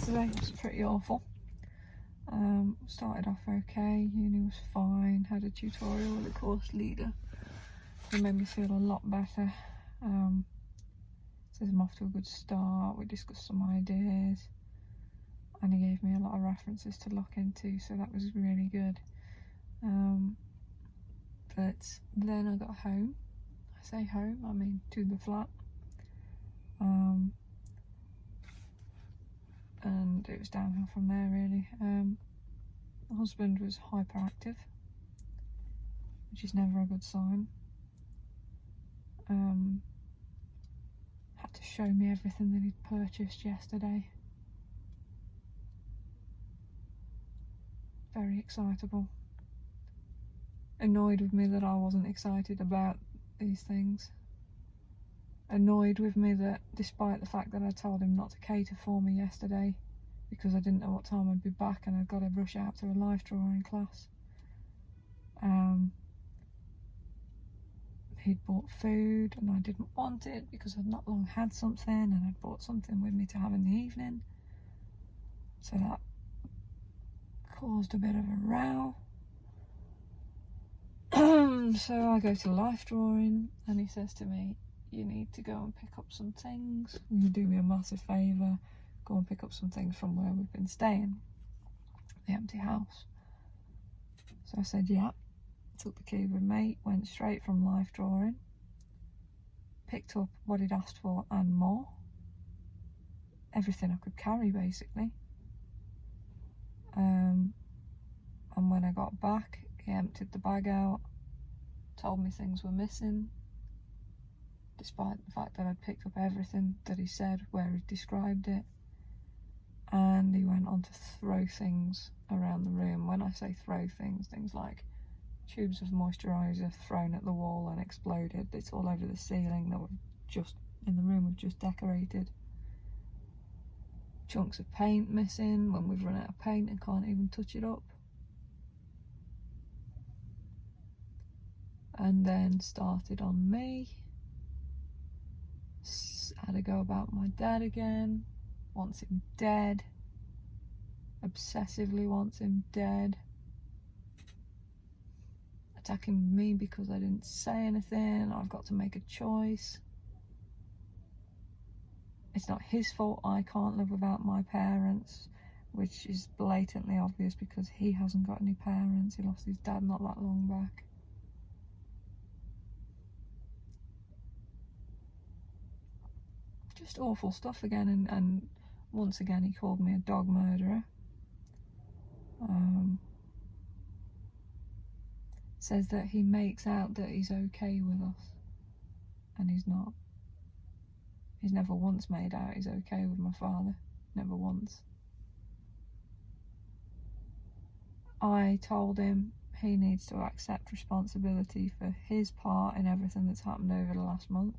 yesterday was pretty awful. Started off okay, uni was fine, had a tutorial with the course leader. It made me feel a lot better. Says I'm off to a good start, we discussed some ideas, and he gave me a lot of references to look into, so that was really good. But then I got home. I say home, I mean to the flat. And it was downhill from there really. My husband was hyperactive, which is never a good sign. Had to show me everything that he'd purchased yesterday. Very excitable. Annoyed with me that I wasn't excited about these things. Annoyed with me that despite the fact that I told him not to cater for me yesterday because I didn't know what time I'd be back and I'd got to rush out to a life drawing class. He'd bought food and I didn't want it because I'd not long had something, and I'd bought something with me to have in the evening. So that caused a bit of a row. So I go to life drawing and he says to me, you need to go and pick up some things. Will you do me a massive favour? Go and pick up some things from where we've been staying, the empty house. So I said, yeah. Took the key with me, went straight from life drawing, picked up what he'd asked for and more. Everything I could carry, basically. And when I got back, he emptied the bag out, told me things were missing, despite the fact that I'd picked up everything that he said where he described it. And he went on to throw things around the room. When I say throw things, things like tubes of moisturiser thrown at the wall and exploded. It's all over the ceiling that we've just, in the room we've just decorated. Chunks of paint missing when we've run out of paint and can't even touch it up. And then started on me. Had a go about my dad again. Wants him dead. Obsessively wants him dead. Attacking me because I didn't say anything. I've got to make a choice. It's not his fault I can't live without my parents, which is blatantly obvious because he hasn't got any parents. He lost his dad not that long back. Just awful stuff again, and once again he called me a dog murderer. Says that he makes out that he's okay with us, and he's not. He's never once made out he's okay with my father. Never once. I told him he needs to accept responsibility for his part in everything that's happened over the last month.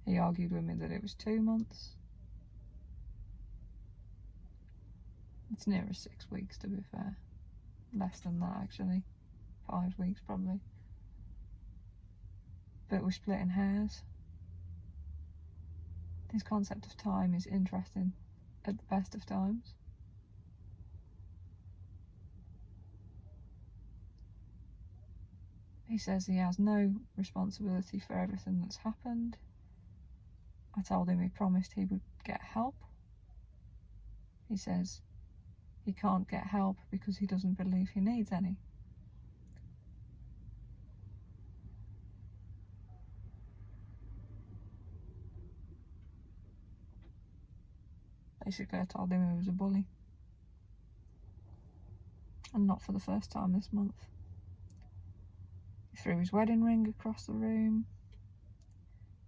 He argued with me that it was 2 months. It's nearer 6 weeks, to be fair. Less than that, actually. 5 weeks, probably. But we're splitting hairs. His concept of time is interesting at the best of times. He says he has no responsibility for everything that's happened. I told him he promised he would get help. He says he can't get help because he doesn't believe he needs any. Basically, I told him he was a bully. And not for the first time this month. He threw his wedding ring across the room,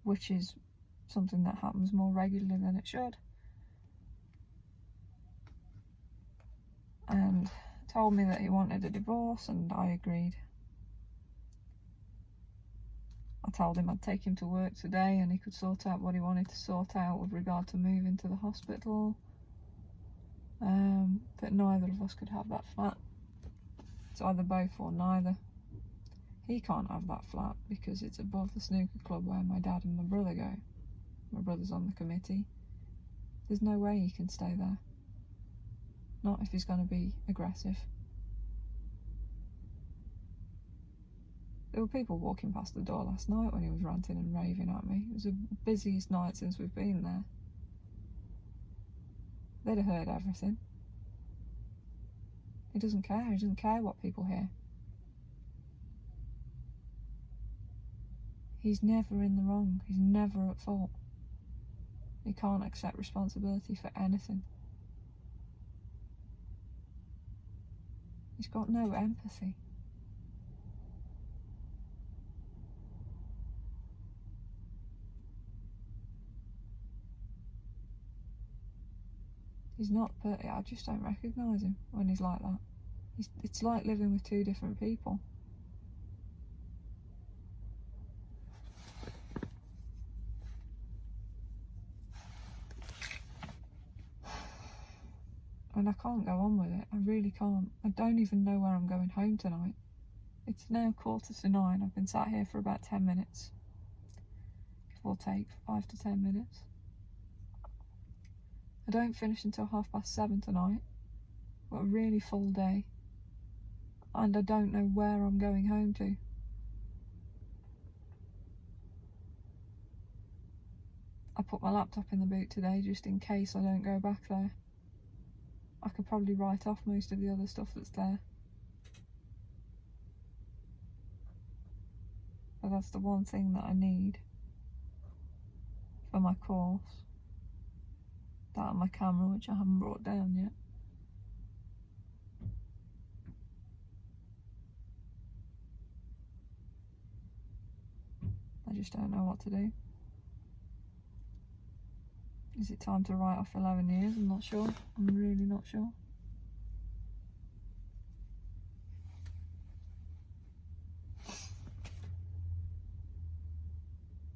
which is something that happens more regularly than it should. And told me that he wanted a divorce, and I agreed. I told him I'd take him to work today and he could sort out what he wanted to sort out with regard to moving to the hospital. But neither of us could have that flat. It's either both or neither. He can't have that flat because it's above the snooker club where my dad and my brother go. My brother's on the committee. There's no way he can stay there. Not if he's going to be aggressive. There were people walking past the door last night when he was ranting and raving at me. It was the busiest night since we've been there. They'd have heard everything. He doesn't care. He doesn't care what people hear. He's never in the wrong. He's never at fault. He can't accept responsibility for anything. He's got no empathy. He's not, but I just don't recognise him when he's like that. It's like living with two different people. And I can't go on with it. I really can't. I don't even know where I'm going home tonight. It's now 8:45. I've been sat here for about 10 minutes. Give or take 5 to 10 minutes. I don't finish until 7:30 tonight. Got a really full day. And I don't know where I'm going home to. I put my laptop in the boot today just in case I don't go back there. I could probably write off most of the other stuff that's there. But that's the one thing that I need for my course. That and my camera, which I haven't brought down yet. I just don't know what to do. Is it time to write off 11 years? I'm not sure. I'm really not sure.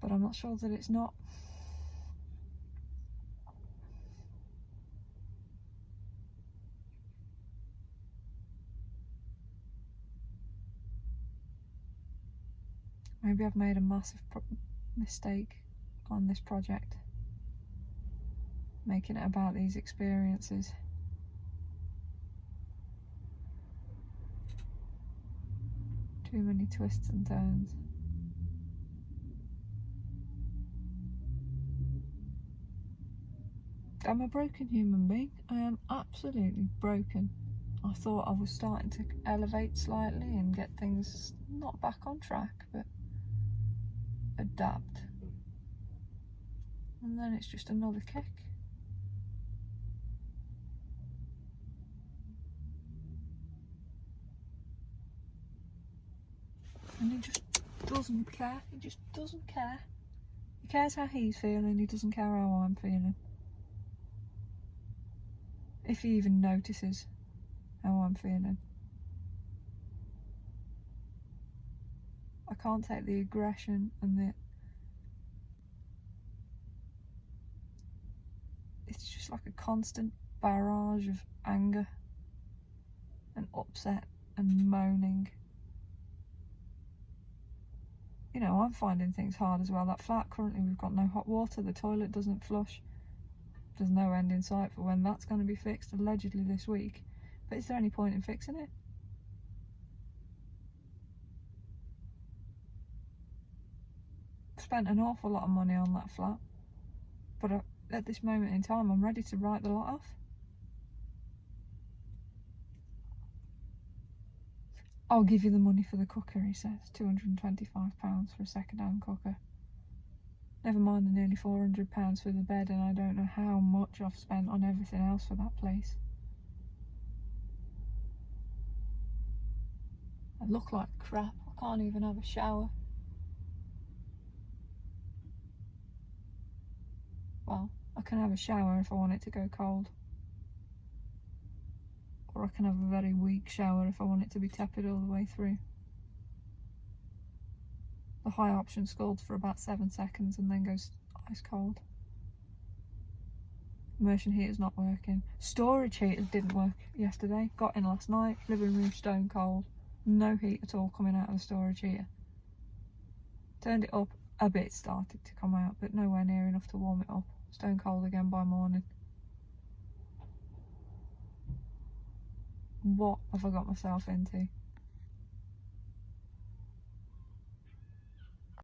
But I'm not sure that it's not. Maybe I've made a massive mistake on this project, making it about these experiences. Too many twists and turns. I'm a broken human being. I am absolutely broken. I thought I was starting to elevate slightly and get things not back on track, but adapt. And then it's just another kick. And he just doesn't care. He just doesn't care. He cares how he's feeling. He doesn't care how I'm feeling. If he even notices how I'm feeling. I can't take the aggression and it's just like a constant barrage of anger and upset and moaning. You know, I'm finding things hard as well. That flat, currently we've got no hot water, the toilet doesn't flush. There's no end in sight for when that's going to be fixed, allegedly this week. But is there any point in fixing it? I've spent an awful lot of money on that flat. But at this moment in time, I'm ready to write the lot off. I'll give you the money for the cooker, he says. £225 for a second-hand cooker. Never mind the nearly £400 for the bed, and I don't know how much I've spent on everything else for that place. I look like crap. I can't even have a shower. Well, I can have a shower if I want it to go cold. Or I can have a very weak shower if I want it to be tepid all the way through. The high option scalds for about 7 seconds and then goes ice cold. Immersion heater's not working. Storage heaters didn't work yesterday. Got in last night, living room stone cold. No heat at all coming out of the storage heater. Turned it up, a bit started to come out, but nowhere near enough to warm it up. Stone cold again by morning. What have I got myself into?